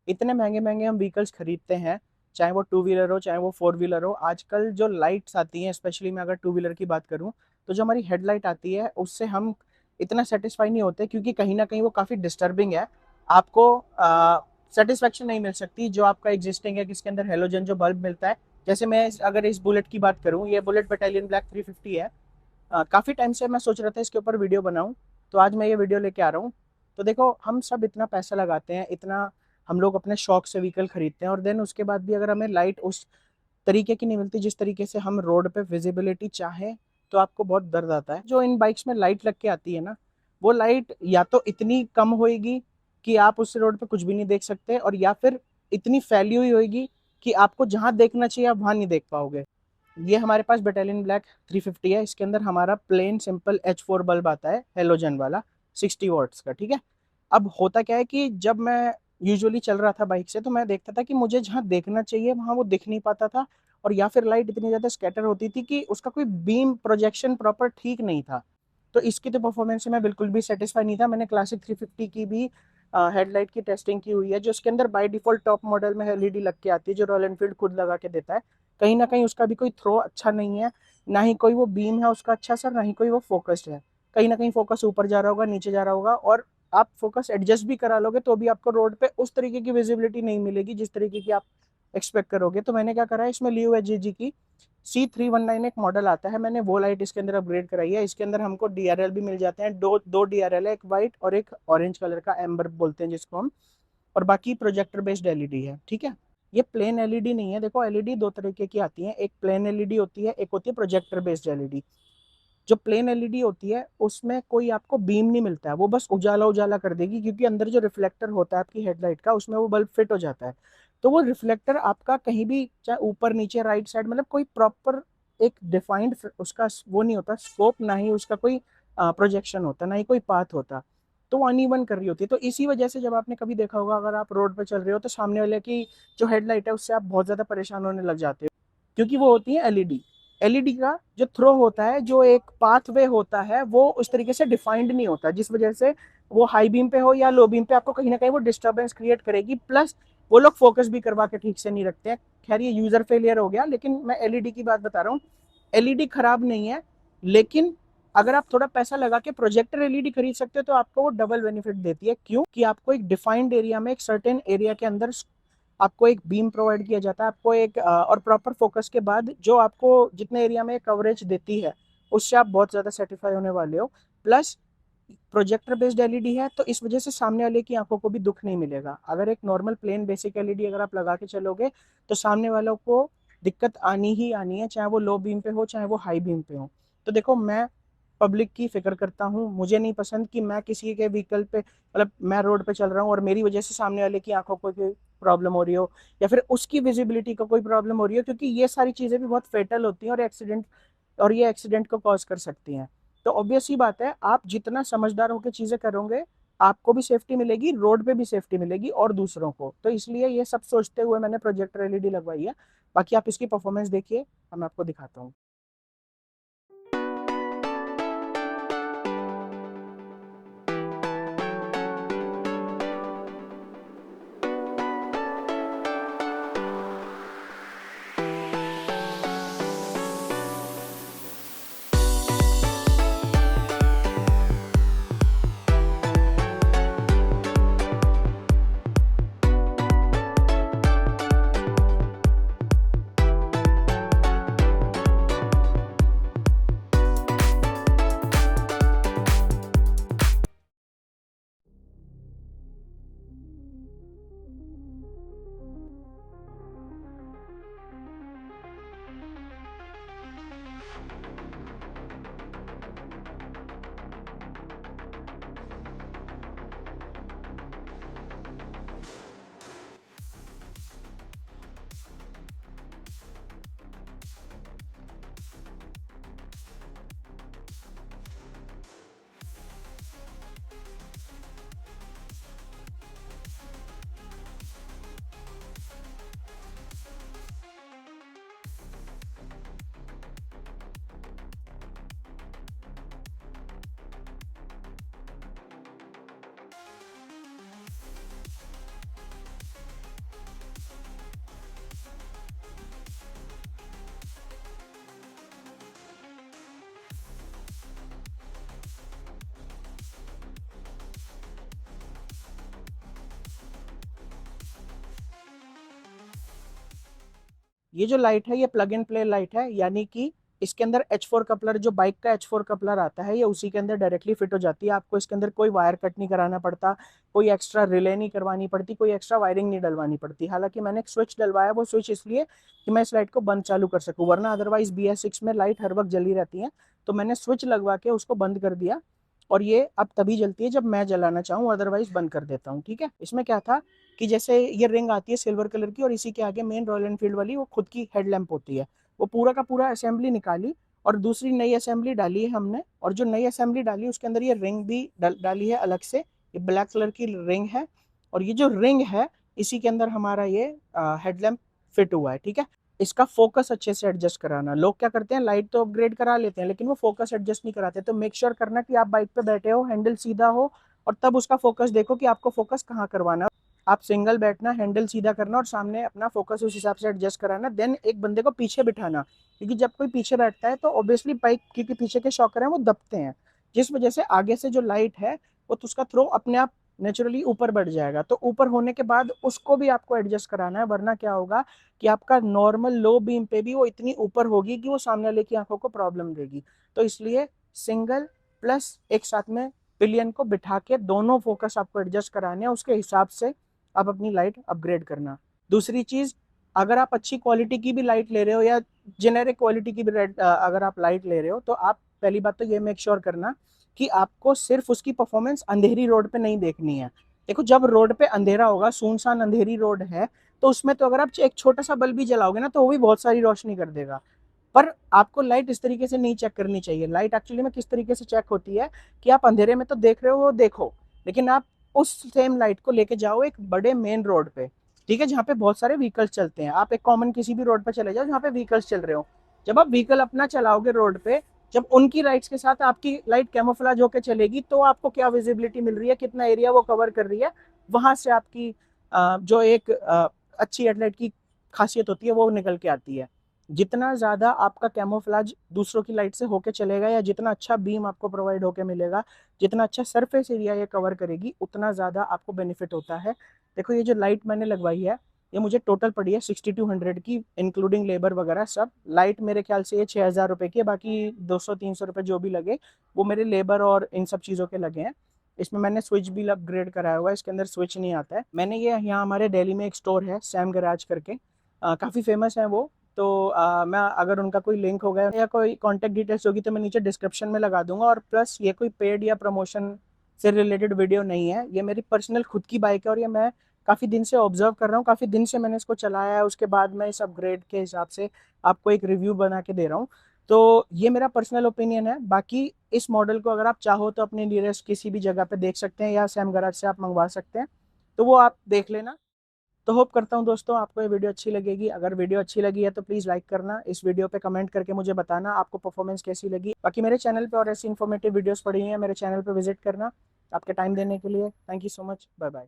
इतने महंगे महंगे हम व्हीकल्स खरीदते हैं, चाहे वो टू व्हीलर हो चाहे वो फोर व्हीलर हो। आजकल जो लाइट्स आती हैं, स्पेशली मैं अगर टू व्हीलर की बात करूं, तो जो हमारी हेडलाइट आती है उससे हम इतना सेटिस्फाई नहीं होते, क्योंकि कहीं ना कहीं वो काफ़ी डिस्टर्बिंग है। आपको सेटिस्फेक्शन नहीं मिल सकती जो आपका एग्जिस्टिंग है, जिसके अंदर हेलोजन जो बल्ब मिलता है। जैसे मैं अगर इस बुलेट की बात करूं, ये बुलेट बटालियन ब्लैक 350 है। काफ़ी टाइम से मैं सोच रहा था इसके ऊपर वीडियो बनाऊं, तो आज मैं ये वीडियो लेके आ रहा हूँ। तो देखो, हम सब इतना पैसा लगाते हैं, इतना हम लोग अपने शौक से व्हीकल खरीदते हैं, और देन उसके बाद भी अगर हमें लाइट उस तरीके की नहीं मिलती जिस तरीके से हम रोड पे विजिबिलिटी चाहें, तो आपको बहुत दर्द आता है। जो इन बाइक्स में लाइट लग के आती है ना, वो लाइट या तो इतनी कम होएगी कि आप उस रोड पे कुछ भी नहीं देख सकते, और या फिर इतनी फैली हुई होएगी कि आपको जहां देखना चाहिए आप वहां नहीं देख पाओगे। ये हमारे पास बटालियन ब्लैक 350 है। इसके अंदर हमारा प्लेन सिंपल H4 बल्ब आता है, हेलोजन वाला, 60 वॉट्स का, ठीक है। अब होता क्या है कि जब मैं यूजुअली चल रहा था बाइक से, तो मैं देखता था कि मुझे जहाँ देखना चाहिए वहां वो दिख नहीं पाता था, और या फिर लाइट इतनी ज्यादा स्कैटर होती थी कि उसका कोई बीम प्रोजेक्शन प्रॉपर ठीक नहीं था। तो इसकी तो परफॉर्मेंस से मैं बिल्कुल भी सेटिस्फाई नहीं था। मैंने क्लासिक 350 की भी हेडलाइट की टेस्टिंग की हुई है, जो उसके अंदर बाय डिफॉल्ट टॉप मॉडल में एलईडी लग के आती है, जो रॉयल एनफील्ड खुद लगा के देता है। कहीं ना कहीं उसका भी कोई थ्रो अच्छा नहीं है, ना ही कोई वो बीम है उसका अच्छा सा, ना ही कोई वो फोकस्ड है। कहीं ना कहीं फोकस ऊपर जा रहा होगा, नीचे जा रहा होगा, और आप फोकस एडजस्ट भी करा लोगे तो भी आपको रोड पे उस तरीके की विजिबिलिटी नहीं मिलेगी जिस तरीके की आप एक्सपेक्ट करोगे। तो मैंने क्या करा है, इसमें लियो एच की C319 एक मॉडल आता है, मैंने वो लाइट इसके अंदर अपग्रेड कराई है। इसके अंदर हमको डीआरएल भी मिल जाते हैं, दो दो डीआरएल है, एक वाइट और एक ऑरेंज कलर का, एम्बर बोलते हैं जिसको हम। और बाकी प्रोजेक्टर बेस्ड एलईडी है, ठीक है। ये प्लेन एलईडी नहीं है। देखो, एलईडी दो तरीके की आती है, एक प्लेन एलईडी होती है, एक होती है प्रोजेक्टर बेस्ड एलईडी। जो प्लेन एलईडी होती है उसमें कोई आपको बीम नहीं मिलता है, वो बस उजाला उजाला कर देगी, क्योंकि अंदर जो रिफ्लेक्टर होता है आपकी हेडलाइट का, उसमें वो बल्ब फिट हो जाता है। तो वो रिफ्लेक्टर आपका कहीं भी, चाहे ऊपर नीचे राइट साइड, मतलब कोई प्रॉपर एक डिफाइंड उसका वो नहीं होता स्कोप, ना ही उसका कोई प्रोजेक्शन होता, ना ही कोई पाथ होता। तो वो अनइवन कर रही होती है। तो इसी वजह से जब आपने कभी देखा होगा, अगर आप रोड पर चल रहे हो तो सामने वाले की जो हेडलाइट है उससे आप बहुत ज्यादा परेशान होने लग जाते हो, क्योंकि वो होती है एलईडी। एलईडी का जो थ्रो होता है, जो एक पाथवे होता है, वो उस तरीके से डिफाइंड नहीं होता, जिस वजह से वो हाई बीम पे हो या लो बीम पे आपको कहीं ना कहीं वो डिस्टर्बेंस क्रिएट करेगी। प्लस वो लोग फोकस भी करवा के ठीक से नहीं रखते हैं। खैर, ये यूजर फेलियर हो गया, लेकिन मैं एलईडी की बात बता रहा हूँ। एलईडी खराब नहीं है, लेकिन अगर आप थोड़ा पैसा लगा के प्रोजेक्टर एलईडी खरीद सकते हो तो आपको वो डबल बेनिफिट देती है। क्यों? कि आपको एक डिफाइंड एरिया में, एक सर्टेन एरिया के अंदर आपको एक बीम प्रोवाइड किया जाता है, आपको एक और प्रॉपर फोकस के बाद जो आपको जितने एरिया में कवरेज देती है, उससे आप बहुत ज़्यादा सेटिस्फाई होने वाले हो। प्लस प्रोजेक्टर बेस्ड एलईडी है, तो इस वजह से सामने वाले की आंखों को भी दुख नहीं मिलेगा। अगर एक नॉर्मल प्लेन बेसिक एलईडी अगर आप लगा के चलोगे, तो सामने वालों को दिक्कत आनी ही आनी है, चाहे वो लो बीम पे हो चाहे वो हाई बीम पे हो। तो देखो, मैं पब्लिक की फिक्र करता हूँ। मुझे नहीं पसंद कि मैं किसी के व्हीकल पे, मतलब मैं रोड पे चल रहा हूँ और मेरी वजह से सामने वाले की आंखों को कोई प्रॉब्लम हो रही हो, या फिर उसकी विजिबिलिटी को कोई प्रॉब्लम हो रही हो, क्योंकि ये सारी चीज़ें भी बहुत फेटल होती हैं, और ये एक्सीडेंट को कॉज कर सकती हैं। तो ऑब्वियस ही बात है, आप जितना समझदार होकर चीज़ें करोगे, आपको भी सेफ्टी मिलेगी, रोड पे भी सेफ्टी मिलेगी, और दूसरों को। तो इसलिए ये सब सोचते हुए मैंने प्रोजेक्टर एलईडी लगवाई है। बाकी आप इसकी परफॉर्मेंस देखिए, मैं आपको दिखाता हूँ। ये जो लाइट है ये प्लग एंड प्ले लाइट है, यानी कि इसके अंदर H4 कपलर, जो बाइक का H4 कपलर आता है, ये उसी के अंदर डायरेक्टली फिट हो जाती है। आपको इसके अंदर कोई वायर कट नहीं कराना पड़ता, कोई एक्स्ट्रा रिले नहीं करवानी पड़ती, कोई एक्स्ट्रा वायरिंग नहीं डलवानी पड़ती। हालांकि मैंने एक स्विच डलवाया, वो स्विच इसलिए कि मैं इस लाइट को बंद चालू कर सकूं, वरना अदरवाइज BS6 में लाइट हर वक्त जली रहती है। तो मैंने स्विच लगवा के उसको बंद कर दिया, और ये अब तभी जलती है जब मैं जलाना चाहूँ, अदरवाइज बंद कर देता हूँ। ठीक है, इसमें क्या था कि जैसे ये रिंग आती है सिल्वर कलर की, और इसी के आगे मेन रॉयल एनफील्ड वाली वो खुद की हेडलैम्प होती है। वो पूरा का पूरा असेंबली निकाली और दूसरी नई असेंबली डाली है हमने, और जो नई असेंबली डाली उसके अंदर ये रिंग भी डाली है अलग से। ये ब्लैक कलर की रिंग है, और ये जो रिंग है इसी के अंदर हमारा ये हेडलैम्प फिट हुआ है। ठीक है, इसका फोकस अच्छे से एडजस्ट कराना। लोग क्या करते हैं, लाइट तो अपग्रेड करा लेते हैं लेकिन वो फोकस एडजस्ट नहीं कराते। तो मेक श्योर करना कि आप बाइक पे बैठे हो, हैंडल सीधा हो, और तब उसका फोकस देखो कि आपको फोकस कहाँ करवाना। आप सिंगल बैठना, हैंडल सीधा करना और सामने अपना फोकस उस हिसाब से एडजस्ट कराना। देन एक बंदे को पीछे बिठाना, क्योंकि जब कोई पीछे बैठता है तो ऑब्वियसली बाइक, क्योंकि पीछे के शॉकर हैं वो दबते हैं, जिस वजह से आगे से जो लाइट है वो तो उसका थ्रो अपने आप नेचुरली ऊपर बढ़ जाएगा। तो ऊपर होने के बाद उसको भी आपको एडजस्ट कराना है, वरना क्या होगा कि आपका नॉर्मल लो बीम पे भी वो इतनी ऊपर होगी कि वो सामने वाले की आंखों को प्रॉब्लम देगी। तो इसलिए सिंगल प्लस एक साथ में पिलियन को बिठा के दोनों फोकस आपको एडजस्ट कराने हैं, उसके हिसाब से आप अपनी लाइट अपग्रेड करना। दूसरी चीज, अगर आप अच्छी क्वालिटी की भी लाइट ले रहे हो या जेनेरिक क्वालिटी की भी अगर आप लाइट ले रहे हो, तो आप पहली बात तो ये मेक श्योर करना कि आपको सिर्फ उसकी परफॉर्मेंस अंधेरी रोड पे नहीं देखनी है। देखो, जब रोड पे अंधेरा होगा, सुनसान अंधेरी रोड है, तो उसमें तो अगर आप एक छोटा सा बल्ब भी जलाओगे ना तो वो भी बहुत सारी रोशनी कर देगा। पर आपको लाइट इस तरीके से नहीं चेक करनी चाहिए। लाइट एक्चुअली में किस तरीके से चेक होती है कि आप अंधेरे में तो देख रहे हो, वो देखो, लेकिन आप उस सेम लाइट को लेके जाओ एक बड़े मेन रोड पे, ठीक है, जहाँ पे बहुत सारे व्हीकल्स चलते हैं। आप एक कॉमन किसी भी रोड पे चले जाओ जहाँ पे व्हीकल्स चल रहे हो। जब आप व्हीकल अपना चलाओगे रोड पे, जब उनकी लाइट्स के साथ आपकी लाइट कैमोफ्लेज होकर चलेगी, तो आपको क्या विजिबिलिटी मिल रही है, कितना एरिया वो कवर कर रही है, वहां से आपकी जो एक अच्छी हेडलाइट की खासियत होती है वो निकल के आती है। जितना ज्यादा आपका कैमोफ्लेज दूसरों की लाइट से होके चलेगा, या जितना अच्छा बीम आपको प्रोवाइड होके मिलेगा, जितना अच्छा सरफेस एरिया ये कवर करेगी, उतना ज्यादा आपको बेनिफिट होता है। देखो, ये जो लाइट मैंने लगवाई है ये मुझे टोटल पड़ी है 6200 की, इंक्लूडिंग लेबर वगैरह सब। लाइट मेरे ख्याल से ये 6000 रुपए की है, बाकी 200-300 रुपए जो भी लगे वो मेरे लेबर और इन सब चीज़ों के लगे हैं। इसमें मैंने स्विच भी अपग्रेड कराया हुआ है, इसके अंदर स्विच नहीं आता है। मैंने ये यहाँ हमारे दिल्ली में एक स्टोर है सैम गैराज करके, काफ़ी फेमस है वो। तो मैं अगर उनका कोई लिंक होगा या कोई कांटेक्ट डिटेल्स होगी तो मैं नीचे डिस्क्रिप्शन में लगा दूंगा। और प्लस ये कोई पेड या प्रमोशन से रिलेटेड वीडियो नहीं है, ये मेरी पर्सनल खुद की बाइक है, और ये मैं काफ़ी दिन से ऑब्जर्व कर रहा हूँ, काफ़ी दिन से मैंने इसको चलाया है, उसके बाद मैं इस अपग्रेड के हिसाब से आपको एक रिव्यू बना के दे रहा हूँ। तो ये मेरा पर्सनल ओपिनियन है। बाकी इस मॉडल को अगर आप चाहो तो अपने नियरेस्ट किसी भी जगह पे देख सकते हैं, या सैम गराज से आप मंगवा सकते हैं, तो वो आप देख लेना। तो होप करता हूँ दोस्तों आपको ये वीडियो अच्छी लगेगी। अगर वीडियो अच्छी लगी है तो प्लीज़ लाइक करना, इस वीडियो पे कमेंट करके मुझे बताना आपको परफॉर्मेंस कैसी लगी। बाकी मेरे चैनल पे और ऐसी इन्फॉर्मेटिव वीडियोस पड़ी हुई हैं, मेरे चैनल पे विजिट करना। आपके टाइम देने के लिए thank you so much, bye bye.